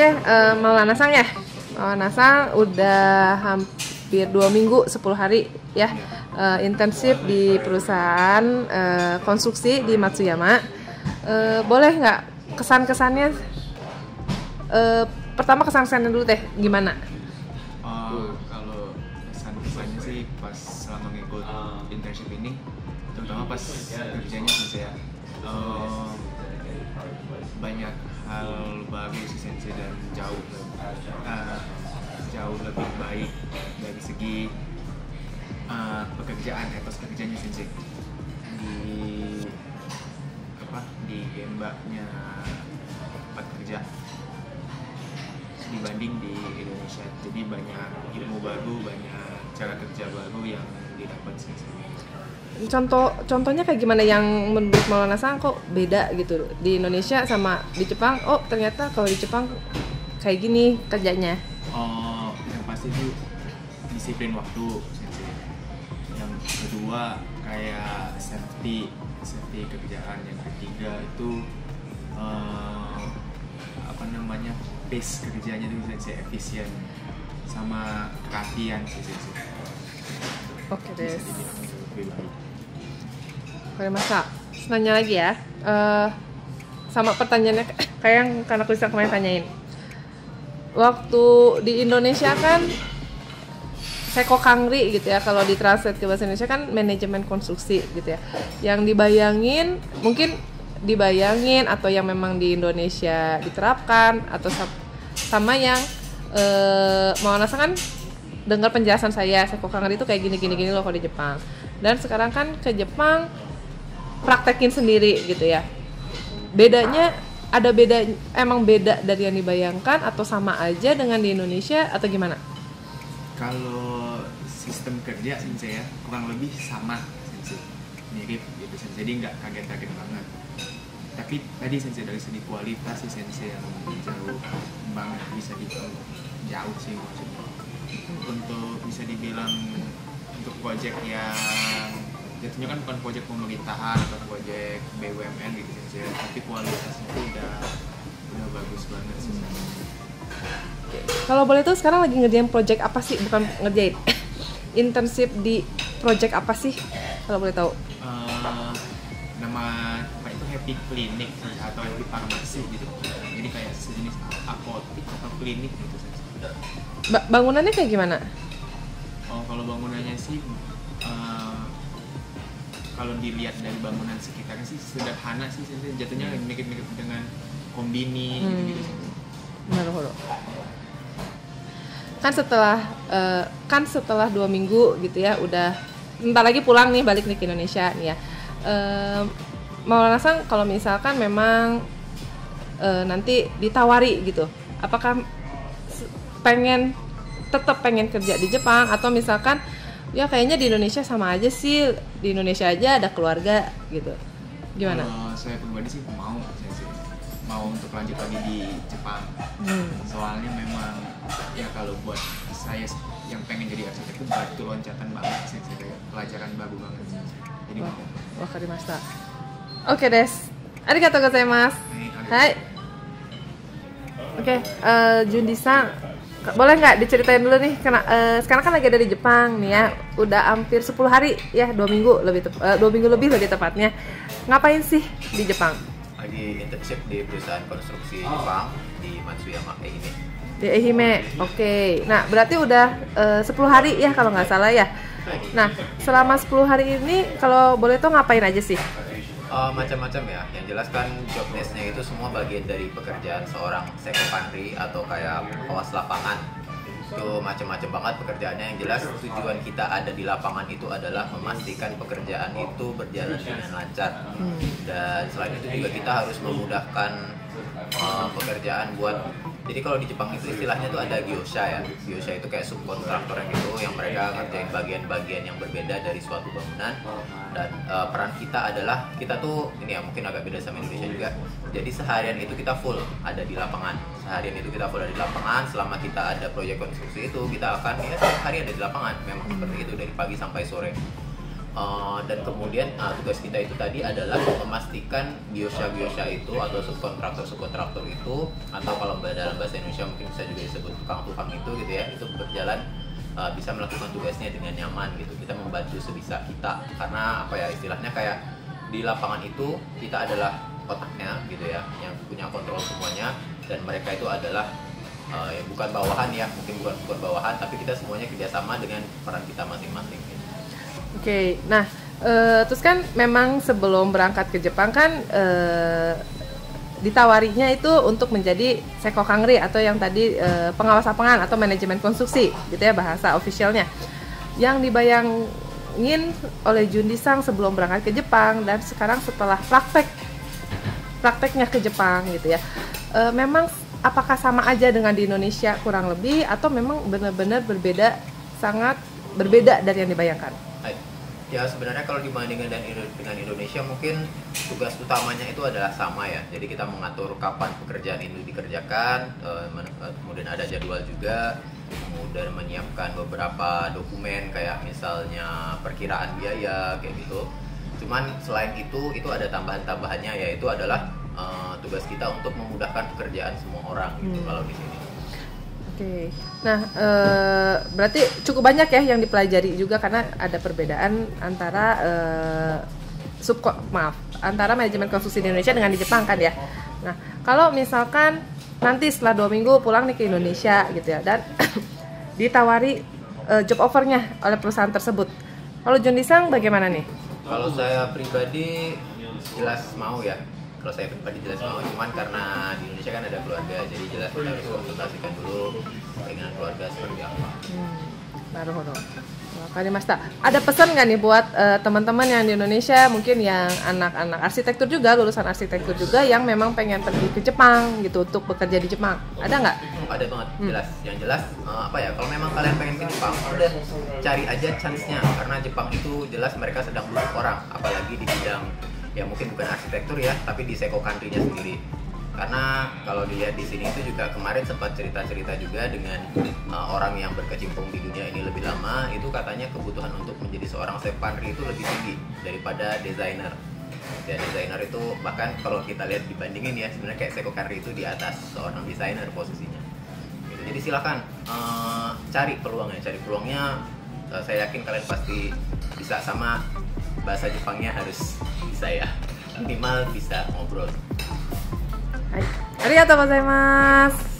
Oke, Maulana Sang ya. Maulana Sang udah hampir 2 minggu 10 hari ya intensif di perusahaan konstruksi di Matsuyama. Boleh nggak kesan-kesannya? Pertama kesan-kesannya dulu teh, gimana? Kalau kesan-kesannya sih pas selama ngikut internship ini, terutama pas kerjanya sih ya, banyak hal baru sih sensei dan jauh lebih baik dari segi pekerjaan, etos kerjanya sensei di Gemba-nya tempat kerja dibanding di Indonesia. Jadi banyak ilmu baru, banyak cara kerja baru yang didapat sensei. Contohnya kayak gimana yang menurut Maulana Sang kok beda gitu di Indonesia sama di Jepang? Oh ternyata kalau di Jepang kayak gini kerjanya. Yang pasti itu disiplin waktu. Yang kedua kayak safety kerjaan. Yang ketiga itu pace kerjanya itu bisa efisien sama perhatian sih. Oke deh. Bisa dibilang lebih baik. Oke masa nanya lagi ya, sama pertanyaannya kayak yang karena Krista kemarin tanyain. Waktu di Indonesia kan Seko Kangri gitu ya, kalau ditranslate ke bahasa Indonesia kan manajemen konstruksi gitu ya. Yang dibayangin atau yang memang di Indonesia diterapkan atau sama yang Maulana Sang kan dengar penjelasan saya Seko Kangri itu kayak gini loh kalau di Jepang. Dan sekarang kan ke Jepang praktekin sendiri gitu ya. Emang beda dari yang dibayangkan atau sama aja dengan di Indonesia atau gimana? Kalau sistem kerja sensei ya kurang lebih sama sensei, mirip gitu sensei, jadi nggak kaget-kaget banget. Tapi tadi sensei dari segi kualitas sih sensei yang jauh banget, bisa dibilang jauh sih maksudnya. Untuk bisa dibilang untuk proyek yang jatuhnya kan bukan proyek pemerintahan atau proyek BUMN gitu sih, tapi kualitasnya itu udah bagus banget sih. Kalau boleh tuh sekarang lagi ngerjain proyek apa sih? Bukan ngerjain, internship di proyek apa sih? Kalau boleh tahu. Nama itu Happy Clinic atau Happy Pharmacy gitu. Jadi kayak sejenis apotik atau klinik gitu sih. Bangunannya kayak gimana? Kalau bangunannya sih kalau dilihat dari bangunan sekitarnya sih sederhana sih, jatuhnya mirip-mirip dengan kombini gitu. Naruhodo. Kan setelah 2 minggu gitu ya, udah bentar lagi pulang nih, balik nih ke Indonesia nih ya. Maulana Sang kalau misalkan memang nanti ditawari gitu, apakah tetap pengen kerja di Jepang atau misalkan ya kayaknya di Indonesia sama aja sih, di Indonesia aja ada keluarga gitu, gimana? Saya pribadi sih mau untuk lanjut lagi di Jepang. Soalnya memang ya kalau buat saya yang pengen jadi arsitek itu batu loncatan banget sih, kayak pelajaran baru banget sih. Jadi Wakarimashita. Oke des, arigatou gozaimasu. Hai. Oke, Jundi-san, boleh nggak diceritain dulu nih, sekarang kan lagi ada di Jepang nih ya, udah hampir 10 hari ya, 2 minggu lebih tepatnya. Ngapain sih di Jepang? Lagi internship di perusahaan konstruksi Jepang di Matsuyama Ehime. Di Ehime, oke. Nah berarti udah 10 hari ya kalau nggak salah ya. Nah selama 10 hari ini kalau boleh tuh ngapain aja sih? Macam-macam ya, yang jelas kan job desk-nya itu semua bagian dari pekerjaan seorang Seko Kangri atau kayak pengawas lapangan. Itu macam-macam banget pekerjaannya. Yang jelas tujuan kita ada di lapangan itu adalah memastikan pekerjaan itu berjalan dengan lancar. Dan selain itu juga kita harus memudahkan pekerjaan buat, jadi kalau di Jepang itu istilahnya tuh ada gyosha ya. Gyosha itu kayak subkontraktor yang mereka ngerjain bagian-bagian yang berbeda dari suatu bangunan. Dan peran kita adalah, kita tuh ini ya mungkin agak beda sama Indonesia juga. Jadi seharian itu kita full ada di lapangan. Selama kita ada proyek konstruksi itu kita akan ya setiap hari ada di lapangan. Memang seperti itu dari pagi sampai sore. Dan kemudian tugas kita itu tadi adalah memastikan biosha itu atau subkontraktor itu, atau kalau dalam bahasa Indonesia mungkin bisa juga disebut tukang-tukang itu gitu ya, itu berjalan bisa melakukan tugasnya dengan nyaman gitu. Kita membantu sebisa kita, karena apa ya, istilahnya kayak di lapangan itu kita adalah otaknya gitu ya, yang punya kontrol semuanya, dan mereka itu adalah ya bukan bawahan ya, mungkin bukan bawahan, tapi kita semuanya kerjasama dengan peran kita masing-masing gitu. Oke, nah terus kan memang sebelum berangkat ke Jepang kan ditawarinya itu untuk menjadi Seko Kangri atau yang tadi pengawas lapangan atau manajemen konstruksi gitu ya bahasa officialnya. Yang dibayangin oleh Jundi Sang sebelum berangkat ke Jepang dan sekarang setelah prakteknya ke Jepang gitu ya. Memang apakah sama aja dengan di Indonesia kurang lebih, atau memang benar-benar sangat berbeda dari yang dibayangkan? Ya sebenarnya kalau dibandingkan dengan Indonesia mungkin tugas utamanya itu adalah sama ya. Jadi kita mengatur kapan pekerjaan itu dikerjakan, kemudian ada jadwal juga, kemudian menyiapkan beberapa dokumen kayak misalnya perkiraan biaya kayak gitu. Cuman selain itu ada tambahan-tambahannya, yaitu adalah tugas kita untuk memudahkan pekerjaan semua orang gitu kalau di sini. Oke, nah berarti cukup banyak ya yang dipelajari juga, karena ada perbedaan antara antara manajemen konstruksi di Indonesia dengan di Jepang kan ya. Nah, kalau misalkan nanti setelah 2 minggu pulang nih ke Indonesia gitu ya, dan ditawari job offernya oleh perusahaan tersebut, kalau Jundi Sang bagaimana nih? Kalau saya pribadi jelas mau ya. Kalau saya pribadi jelas mau, cuman karena di Indonesia kan ada keluarga, jadi jelas kita harus konsultasikan dulu keinginan keluarga seperti apa. Naruhodo. Karimashita. Ada pesan nggak nih buat teman-teman yang di Indonesia, mungkin yang anak-anak arsitektur juga, lulusan arsitektur juga, yang memang pengen pergi ke Jepang gitu untuk bekerja di Jepang? Ada nggak? Ada banget, jelas. Yang jelas apa ya? Kalau memang kalian pengen ke Jepang, udah cari aja chance-nya, karena Jepang itu jelas mereka sedang butuh orang, apalagi di bidang ya mungkin bukan arsitektur ya, tapi di Seko Kangri-nya sendiri. Karena kalau dilihat di sini itu juga kemarin sempat cerita-cerita juga dengan orang yang berkecimpung di dunia ini lebih lama, itu katanya kebutuhan untuk menjadi seorang Seko Kangri itu lebih tinggi daripada desainer. Dan desainer itu bahkan kalau kita lihat dibandingin ya, sebenarnya kayak Seko Kangri itu di atas seorang desainer posisinya. Gitu. Jadi silakan cari peluangnya. Saya yakin kalian pasti bisa, sama bahasa Jepangnya harus bisa ya, minimal bisa ngobrol. Arigatou gozaimasu.